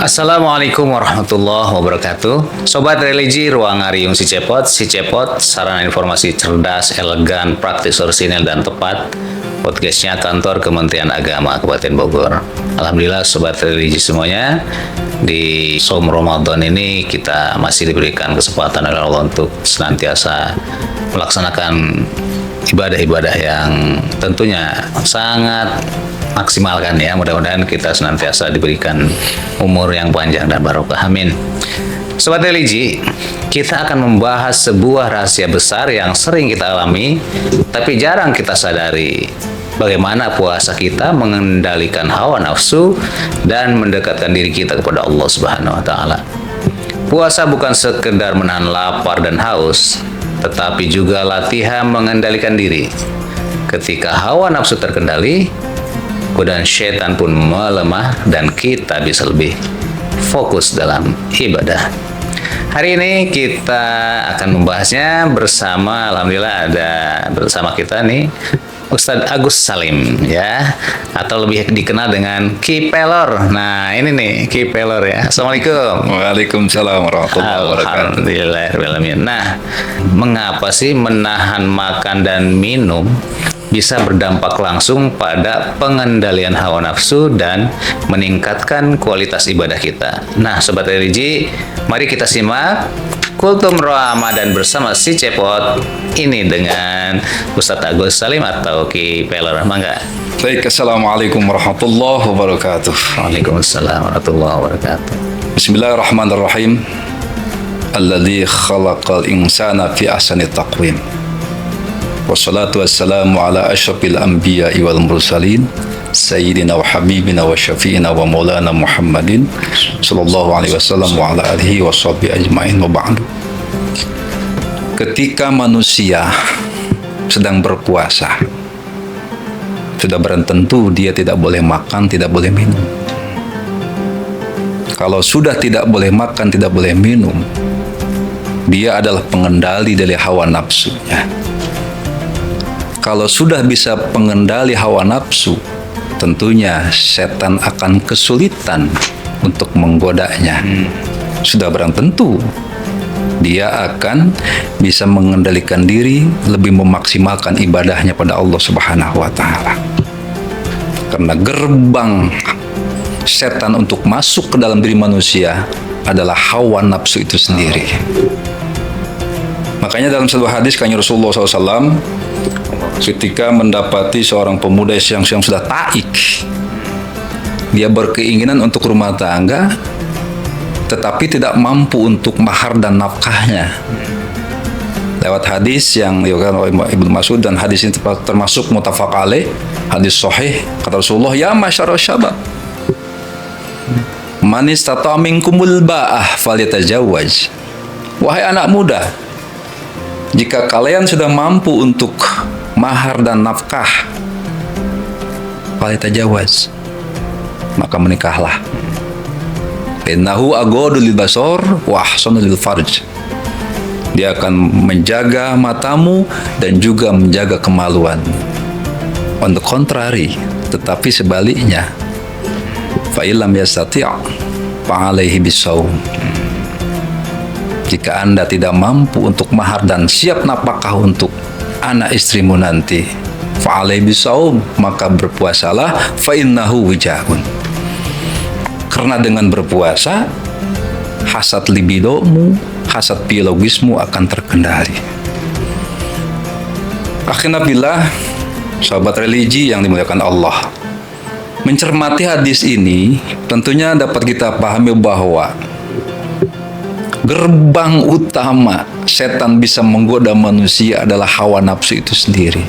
Assalamualaikum warahmatullahi wabarakatuh. Sobat religi Ruang Ariung si Cepot, sarana informasi cerdas, elegan, praktis, orisinil, dan tepat. Podcastnya kantor Kementerian Agama Kabupaten Bogor. Alhamdulillah sobat religi semuanya, di Som Ramadan ini kita masih diberikan kesempatan oleh Allah untuk senantiasa melaksanakan ibadah-ibadah yang tentunya sangat maksimalkan ya. Mudah-mudahan kita senantiasa diberikan umur yang panjang dan barokah, amin. Sobat religi, kita akan membahas sebuah rahasia besar yang sering kita alami tapi jarang kita sadari. Bagaimana puasa kita mengendalikan hawa nafsu dan mendekatkan diri kita kepada Allah Subhanahu wa taala. Puasa bukan sekedar menahan lapar dan haus, tetapi juga latihan mengendalikan diri. Ketika hawa nafsu terkendali, godaan setan pun melemah dan kita bisa lebih fokus dalam ibadah. Hari ini kita akan membahasnya bersama, alhamdulillah ada bersama kita nih Ustadz Agus Salim ya, atau lebih dikenal dengan Ki Pelor. Nah ini nih Ki Pelor ya. Assalamualaikum. Waalaikumsalam warahmatullahi wabarakatuh. Alhamdulillah. Nah, mengapa sih menahan makan dan minum bisa berdampak langsung pada pengendalian hawa nafsu dan meningkatkan kualitas ibadah kita? Nah, sobat religi, mari kita simak Kultum Ramadan bersama si Cepot ini dengan Ustadz Agus Salim atau Ki Pelor. Mangga. Baik, assalamualaikum warahmatullahi wabarakatuh. Waalaikumsalam warahmatullahi wabarakatuh. Bismillahirrahmanirrahim. Alladzi khalaqal insana fi ahsani taqwim. Wassalatu wassalamu ala asyrafil anbiya'i wal mursalin Sayyidina wa habibina wa syafi'ina wa maulana Muhammadin sallallahu alaihi wasallam wa ala alihi wa sahbihi ajma'in wa ba'du. Ketika manusia sedang berpuasa, sudah barang tentu dia tidak boleh makan, tidak boleh minum. Kalau sudah tidak boleh makan, tidak boleh minum, dia adalah pengendali dari hawa nafsunya. Kalau sudah bisa pengendali hawa nafsu, tentunya setan akan kesulitan untuk menggodanya. Sudah barang tentu dia akan bisa mengendalikan diri, lebih memaksimalkan ibadahnya pada Allah Subhanahu wa taala. Karena gerbang setan untuk masuk ke dalam diri manusia adalah hawa nafsu itu sendiri. Makanya dalam satu hadis kanjeng Rasulullah SAW ketika mendapati seorang pemuda yang sudah taik, dia berkeinginan untuk rumah tangga tetapi tidak mampu untuk mahar dan nafkahnya. Lewat hadis yang diriwayatkan oleh Ibnu Mas'ud, dan hadis ini termasuk muttafaq alaih, hadis sahih, kata Rasulullah, ya masyarul syabab, man istata'a minkumul ba'ah falyatajawwaj. Wahai anak muda, jika kalian sudah mampu untuk mahar dan nafkah, falyatajawwaz, maka menikahlah. Innahu aghaddu lil basar wa ahsanu lil farj. Dia akan menjaga matamu dan juga menjaga kemaluan. On the contrary, tetapi sebaliknya, fa illam yastati' fa alaihi bisawm. Jika Anda tidak mampu untuk mahar dan siap nafkah untuk anak istrimu nanti, fa alaihi bisawm, maka berpuasalah, fa innahu wijahun. Karena dengan berpuasa, hasad libidomu, hasad biologismu akan terkendali. Akhirnya billah, sahabat religi yang dimuliakan Allah, mencermati hadis ini tentunya dapat kita pahami bahwa gerbang utama setan bisa menggoda manusia adalah hawa nafsu itu sendiri.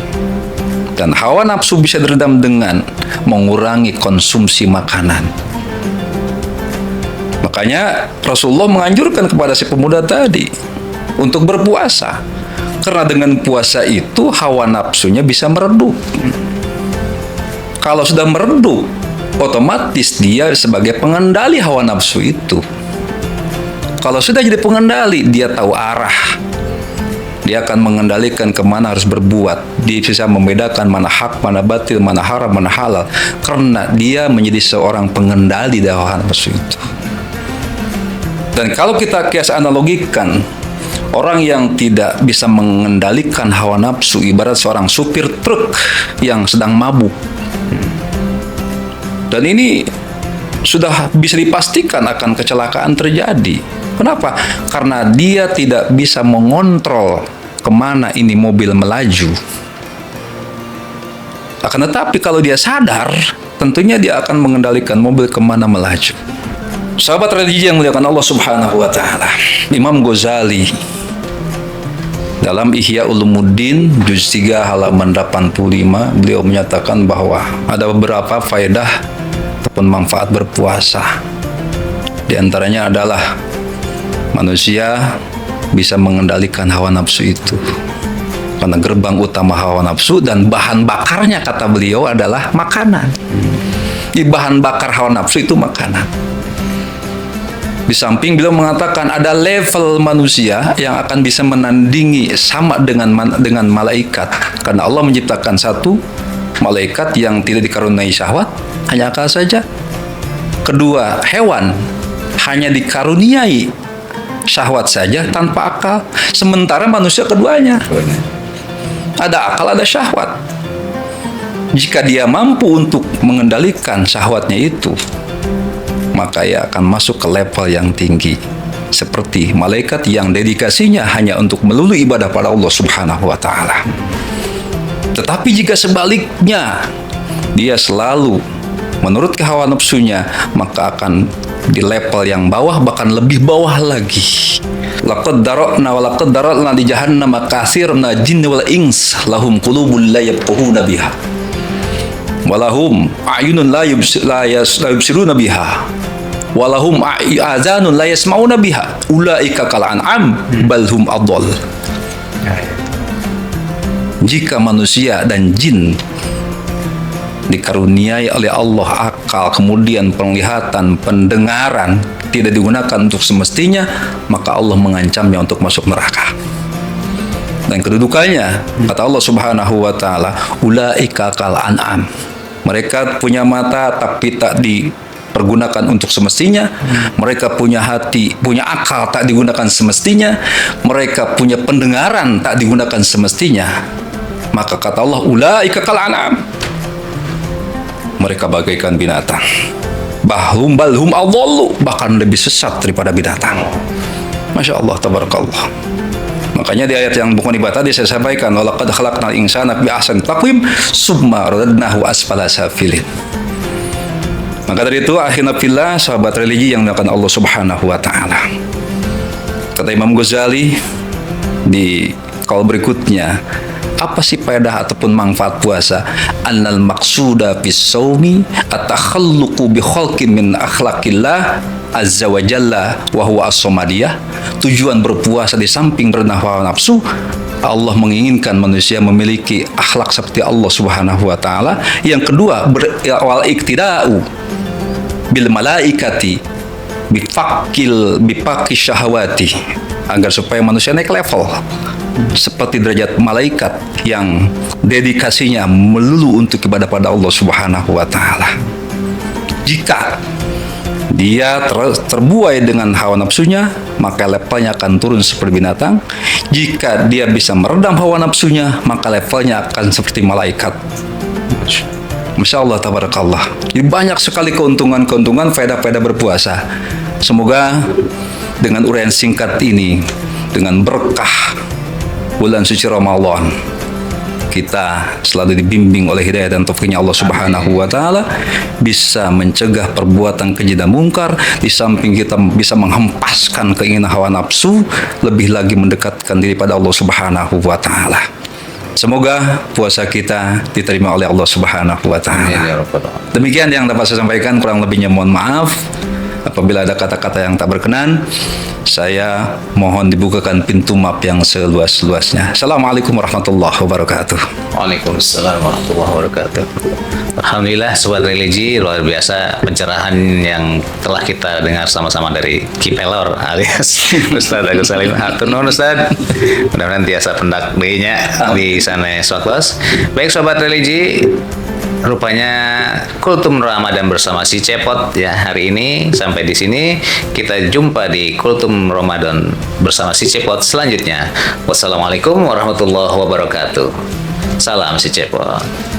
Dan hawa nafsu bisa diredam dengan mengurangi konsumsi makanan. Makanya Rasulullah menganjurkan kepada si pemuda tadi untuk berpuasa. Karena dengan puasa itu hawa nafsunya bisa meredup. Kalau sudah meredup, otomatis dia sebagai pengendali hawa nafsu itu. Kalau sudah jadi pengendali, dia tahu arah. Dia akan mengendalikan kemana harus berbuat. Dia bisa membedakan mana hak, mana batil, mana haram, mana halal. Karena dia menjadi seorang pengendali dari hawa nafsu itu. Dan kalau kita kias analogikan, orang yang tidak bisa mengendalikan hawa nafsu ibarat seorang supir truk yang sedang mabuk. Dan ini sudah bisa dipastikan akan kecelakaan terjadi. Kenapa? Karena dia tidak bisa mengontrol kemana ini mobil melaju. Akan tetapi kalau dia sadar, tentunya dia akan mengendalikan mobil kemana melaju. Sahabat religi yang muliakan Allah Subhanahu wa Ta'ala, Imam Ghazali dalam Ihya Ulumuddin juz 3 halaman 85, beliau menyatakan bahwa ada beberapa faedah ataupun manfaat berpuasa. Di antaranya adalah manusia bisa mengendalikan hawa nafsu itu. Karena gerbang utama hawa nafsu dan bahan bakarnya, kata beliau, adalah makanan. Di bahan bakar hawa nafsu itu makanan. Di samping beliau mengatakan ada level manusia yang akan bisa menandingi sama dengan malaikat. Karena Allah menciptakan satu malaikat yang tidak dikaruniai syahwat, hanya akal saja. Kedua, hewan hanya dikaruniai syahwat saja tanpa akal. Sementara manusia keduanya ada akal, ada syahwat. Jika dia mampu untuk mengendalikan syahwatnya itu, maka ia akan masuk ke level yang tinggi, seperti malaikat yang dedikasinya hanya untuk melulu ibadah pada Allah Subhanahu wa Ta'ala. Tetapi jika sebaliknya, dia selalu menurut hawa nafsunya, maka akan di level yang bawah, bahkan lebih bawah lagi. Laqad dara'na wa laqad dara'na di jahannam katsirun jinni wal ins lahum qulubun la yafqahuna biha walahum a'yunun la yubsiruna biha walahum azanun la yasma'una biha ulaika kal an'am bal hum adall. Jika manusia dan jin dikaruniai oleh Allah akal, kemudian penglihatan, pendengaran tidak digunakan untuk semestinya, maka Allah mengancamnya untuk masuk neraka. Dan kedudukannya, kata Allah Subhanahu wa Ta'ala, ulaika kal an'am. Mereka punya mata tapi tak dipergunakan untuk semestinya. Mereka punya hati, punya akal tak digunakan semestinya. Mereka punya pendengaran tak digunakan semestinya. Maka kata Allah, ulaika kal an'am. Mereka bagaikan binatang. Balhum adallu, bahkan lebih sesat daripada binatang. Masya Allah, tabarakallah. Makanya di ayat yang bukan ibadah tadi saya sampaikan, walaqad khalaqnal insana fi ahsani taqwim summa radadnahu asfala safilin. Maka dari itu, akhirnya fillah, sahabat religi yang dimuliakan Allah Subhanahu wa Ta'ala, kata Imam Ghazali di kaul berikutnya, apa sih faedah ataupun manfaat puasa? Annal maqsuda fis shaumi at-takhalluqu bi khalqin min akhlaqillah azza wa jalla wa huwa as-samadiyah. Tujuan berpuasa di samping merendah hawa nafsu, Allah menginginkan manusia memiliki akhlak seperti Allah Subhanahu wa Ta'ala. Yang kedua, wal iktida'u bil malaikati bifaqi syahawati, agar supaya manusia naik level seperti derajat malaikat yang dedikasinya melulu untuk ibadah pada Allah Subhanahu wa Ta'ala. Jika dia terbuai dengan hawa nafsunya, maka levelnya akan turun seperti binatang. Jika dia bisa meredam hawa nafsunya, maka levelnya akan seperti malaikat. Masya Allah, tabarakallah. Jadi banyak sekali keuntungan-keuntungan faedah-faedah berpuasa. Semoga dengan uraian singkat ini, dengan berkah bulan suci Ramadan, kita selalu dibimbing oleh hidayah dan taufiknya Allah Subhanahu wa Ta'ala, bisa mencegah perbuatan keji dan mungkar, di samping kita bisa menghempaskan keinginan hawa nafsu, lebih lagi mendekatkan diri pada Allah Subhanahu wa Ta'ala. Semoga puasa kita diterima oleh Allah Subhanahu wa Ta'ala. Demikian yang dapat saya sampaikan, kurang lebihnya mohon maaf. Apabila ada kata-kata yang tak berkenan, saya mohon dibukakan pintu maaf yang seluas-luasnya. Assalamualaikum warahmatullahi wabarakatuh. Waalaikumsalam warahmatullahi wabarakatuh. Alhamdulillah, sobat religi, luar biasa pencerahan yang telah kita dengar sama-sama dari Ki Pelor alias Ustaz Agus Salim. Hatur nuhun Ustaz. Mudah-mudahan tiasa pendak deui nya di sana swaktos. Baik sobat religi, rupanya Kultum Ramadan bersama si Cepot ya hari ini sampai di sini. Kita jumpa di Kultum Ramadan bersama si Cepot selanjutnya. Wassalamualaikum warahmatullahi wabarakatuh. Salam si Cepot.